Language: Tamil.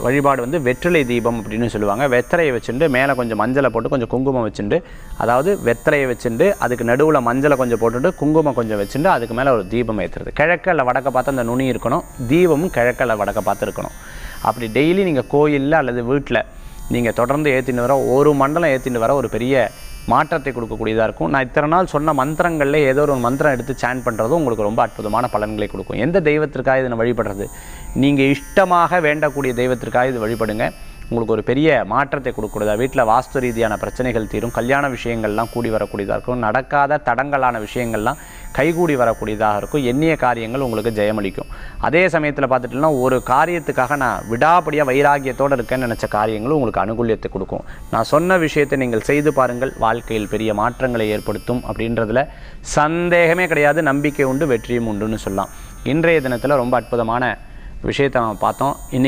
வழிபாடு வந்து வெற்றிலை தீபம் அப்படின்னு சொல்லுவாங்க. வெத்தலையை வச்சுட்டு மேலே கொஞ்சம் மஞ்சளை போட்டு கொஞ்சம் குங்குமம் வச்சுட்டு, அதாவது வெத்தலையை வச்சுட்டு அதுக்கு நடுவில் மஞ்சளை கொஞ்சம் போட்டுட்டு குங்குமம் கொஞ்சம் வச்சுட்டு அதுக்கு மேலே ஒரு தீபம் ஏற்றுறது. கிழக்கு அல்ல வடக்க பார்த்து அந்த நுனி இருக்கணும். தீபமும் கிழக்கு அல்ல வடக்க பார்த்து இருக்கணும். அப்படி டெய்லி நீங்கள் கோயிலில் அல்லது வீட்டில் நீங்கள் தொடர்ந்து ஏற்றின்னு வர ஒரு மண்டலம் ஏற்றின்னு வர ஒரு பெரிய மாற்றத்தை கொடுக்கக்கூடியதாக இருக்கும். நான் இத்தனை நாள் சொன்ன மந்திரங்களில் ஏதோ ஒரு மந்திரம் எடுத்து சேன் பண்ணுறதும் உங்களுக்கு ரொம்ப அற்புதமான பலன்களை கொடுக்கும். எந்த தெய்வத்திற்காக இதனை வழிபடுறது, நீங்கள் இஷ்டமாக வேண்டக்கூடிய தெய்வத்திற்காக இது வழிபடுங்க. உங்களுக்கு ஒரு பெரிய மாற்றத்தை கொடுக்கக்கூடியதாக, வீட்டில் வாஸ்து ரீதியான பிரச்சனைகள் தீரும், கல்யாண விஷயங்கள்லாம் கூடி வரக்கூடியதாக இருக்கும், நடக்காத தடங்கலான விஷயங்கள்லாம் கைகூடி வரக்கூடியதாக இருக்கும், எண்ணிய காரியங்கள் உங்களுக்கு ஜெயமளிக்கும். அதே சமயத்தில் பார்த்துட்டோம்னா ஒரு காரியத்துக்காக நான் விடாப்படியாக வைராகியத்தோடு இருக்கேன்னு நினச்ச காரியங்களும் உங்களுக்கு அனுகூலியத்தை கொடுக்கும். நான் சொன்ன விஷயத்தை நீங்கள் செய்து பாருங்கள், வாழ்க்கையில் பெரிய மாற்றங்களை ஏற்படுத்தும் அப்படின்றதுல சந்தேகமே கிடையாது. நம்பிக்கை உண்டு, வெற்றியும் உண்டுன்னு சொல்லலாம். இன்றைய தினத்தில் ரொம்ப அற்புதமான விஷயத்தை நம்ம பார்த்தோம்.